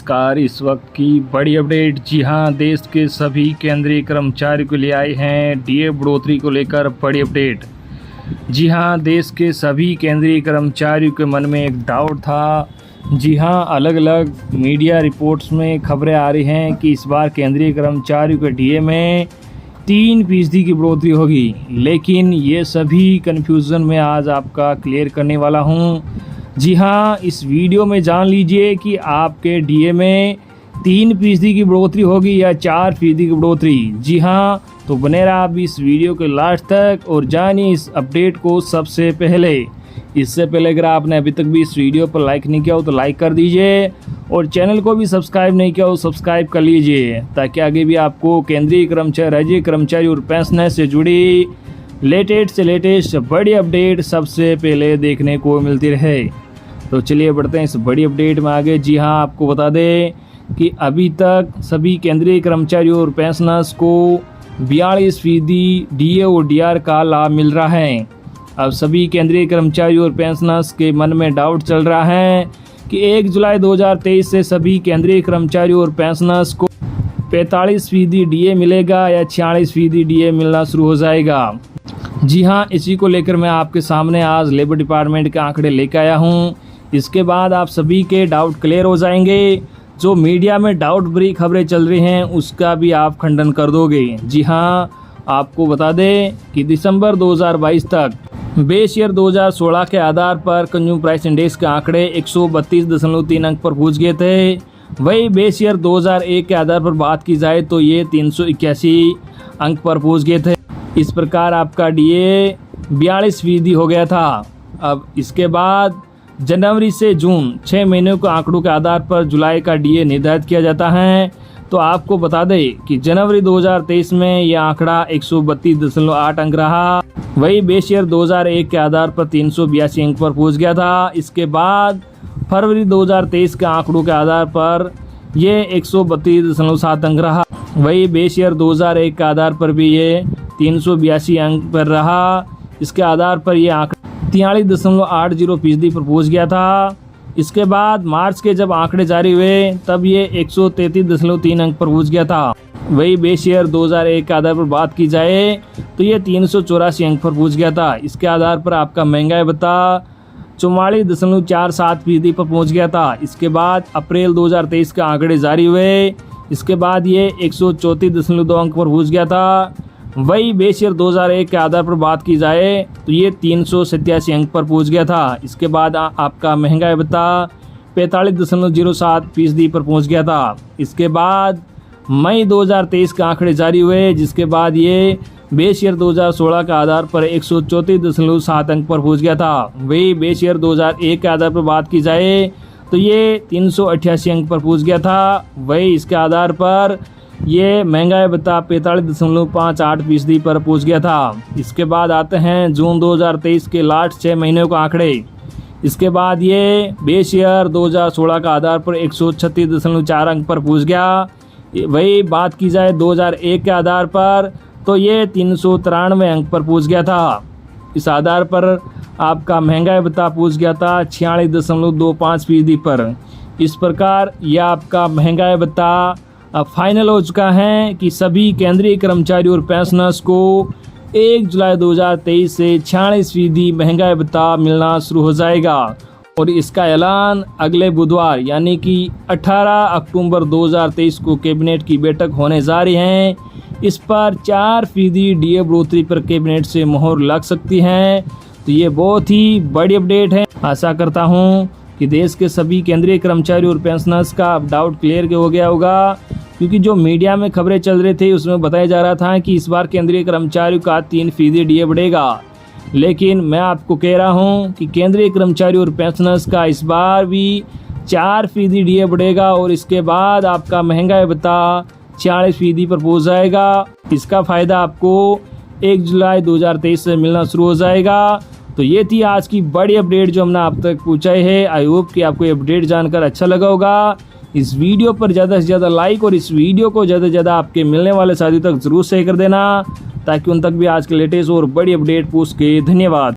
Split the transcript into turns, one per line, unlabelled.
नमस्कार। इस वक्त की बड़ी अपडेट। जी हां, देश के सभी केंद्रीय कर्मचारियों को ले आए हैं डीए बढ़ोतरी को लेकर बड़ी अपडेट। जी हां, देश के सभी केंद्रीय कर्मचारियों के मन में एक डाउट था। जी हां, अलग अलग मीडिया रिपोर्ट्स में खबरें आ रही हैं कि इस बार केंद्रीय कर्मचारियों के डीए में 3% की बढ़ोतरी होगी, लेकिन ये सभी कन्फ्यूज़न में आज आपका क्लियर करने वाला हूँ। जी हाँ, इस वीडियो में जान लीजिए कि आपके डीए में 3% की बढ़ोतरी होगी या 4% की बढ़ोतरी। जी हाँ, तो बने रहा आप इस वीडियो के लास्ट तक और जानिए इस अपडेट को सबसे पहले। इससे पहले अगर आपने अभी तक भी इस वीडियो पर लाइक नहीं किया हो तो लाइक कर दीजिए और चैनल को भी सब्सक्राइब नहीं किया हो सब्सक्राइब कर लीजिए, ताकि आगे भी आपको केंद्रीय कर्मचारी, राज्य कर्मचारी और पेंशनर से जुड़ी लेटेस्ट बड़ी अपडेट सबसे पहले देखने को मिलती रहे। तो चलिए बढ़ते हैं इस बड़ी अपडेट में आगे। जी हाँ, आपको बता दें कि अभी तक सभी केंद्रीय कर्मचारियों और पेंशनर्स को 42% डीए और डीआर का लाभ मिल रहा है। अब सभी केंद्रीय कर्मचारियों और पेंशनर्स के मन में डाउट चल रहा है कि 1 जुलाई 2023 से सभी केंद्रीय कर्मचारियों और पेंशनर्स को 45% डीए मिलेगा या 46% डीए मिलना शुरू हो जाएगा। जी हाँ, इसी को लेकर मैं आपके सामने आज लेबर डिपार्टमेंट के आंकड़े लेकर आया हूँ। इसके बाद आप सभी के डाउट क्लियर हो जाएंगे। जो मीडिया में डाउट भरी खबरें चल रही हैं उसका भी आप खंडन कर दोगे। जी हाँ, आपको बता दें कि दिसंबर 2022 तक बेस ईयर 2016 के आधार पर कंज्यूमर प्राइस इंडेक्स के आंकड़े 132.3 अंक पर पहुंच गए थे। वही बेस ईयर 2001 के आधार पर बात की जाए तो ये 381 अंक पर पहुंच गए थे। इस प्रकार आपका डीए 42% हो गया था। अब इसके बाद जनवरी से जून 6 महीनों के आंकड़ों के आधार पर जुलाई का डीए निर्धारित किया जाता है। तो आपको बता दें कि जनवरी 2023 में यह आंकड़ा 132.8 अंक रहा। वही बेस ईयर 2001 के आधार पर 382 अंक पर पहुंच गया था। इसके बाद फरवरी 2023 के आंकड़ों के आधार पर यह 132.7 अंक रहा। वही बेस ईयर 2001 के आधार पर भी ये 382 अंक पर रहा। इसके आधार पर यह आंकड़ा 43.80% पर पहुंच गया था। इसके बाद मार्च के जब आंकड़े जारी हुए तब ये 133.3 अंक पर पहुंच गया था। वही बेस ईयर 2001 के आधार पर बात की जाए तो ये 384 अंक पर पहुंच गया था। इसके आधार पर आपका महंगाई भत्ता 44.47% पर पहुंच गया था। इसके बाद अप्रैल 2023 के आंकड़े जारी हुए। इसके बाद ये 134.2 अंक पर पहुंच गया था। वही बेस ईयर 2001 के आधार पर बात की जाए तो ये 387 अंक पर पहुंच गया था। इसके बाद आपका महंगाई भत्ता 45.07% पर पहुंच गया था। इसके बाद मई 2023 के आंकड़े जारी हुए, जिसके बाद ये बेस ईयर 2016 के आधार पर 134.7 अंक पर पहुंच गया था। वही बेस ईयर 2001 के आधार पर बात की जाए तो ये 388 अंक पर पहुंच गया था। वही इसके आधार पर ये महंगाई भत्ता 45.58% पर पहुंच गया था। इसके बाद आते हैं जून 2023 के लास्ट 6 महीनों के आंकड़े। इसके बाद ये बेस ईयर 2016 का आधार पर 136.4 अंक पर पहुंच गया। वही बात की जाए 2001 के आधार पर तो ये 393 अंक पर पहुंच गया था। इस आधार पर आपका महंगाई भत्ता पहुंच गया था 46.25% पर। इस प्रकार यह आपका महंगाई भत्ता अब फाइनल हो चुका है कि सभी केंद्रीय कर्मचारी और पेंशनर्स को 1 जुलाई 2023 से 46% महंगाई भत्ता मिलना शुरू हो जाएगा। और इसका ऐलान अगले बुधवार यानी कि 18 अक्टूबर 2023 को कैबिनेट की बैठक होने जा रही है। इस पर 4% डीए बढ़ोतरी पर कैबिनेट से मोहर लग सकती है। तो ये बहुत ही बड़ी अपडेट है। आशा करता हूँ कि देश के सभी केंद्रीय कर्मचारी और पेंशनर्स का डाउट क्लियर हो गया होगा, क्योंकि जो मीडिया में खबरें चल रही थी उसमें बताया जा रहा था कि इस बार केंद्रीय कर्मचारियों का 3% डीए बढ़ेगा। लेकिन मैं आपको कह रहा हूं कि केंद्रीय कर्मचारी और पेंशनर्स का इस बार भी 4% डीए बढ़ेगा और इसके बाद आपका महंगाई भत्ता 46% पर पहुंच जाएगा। इसका फ़ायदा आपको 1 जुलाई 2023 से मिलना शुरू हो जाएगा। तो ये थी आज की बड़ी अपडेट जो हमने आप तक पहुँचाई है। आई होप कि आपको ये अपडेट जानकर अच्छा लगा होगा। इस वीडियो पर ज़्यादा से ज़्यादा लाइक और इस वीडियो को ज़्यादा से ज़्यादा आपके मिलने वाले साथियों तक ज़रूर शेयर कर देना, ताकि उन तक भी आज के लेटेस्ट और बड़ी अपडेट पहुँच सके। धन्यवाद।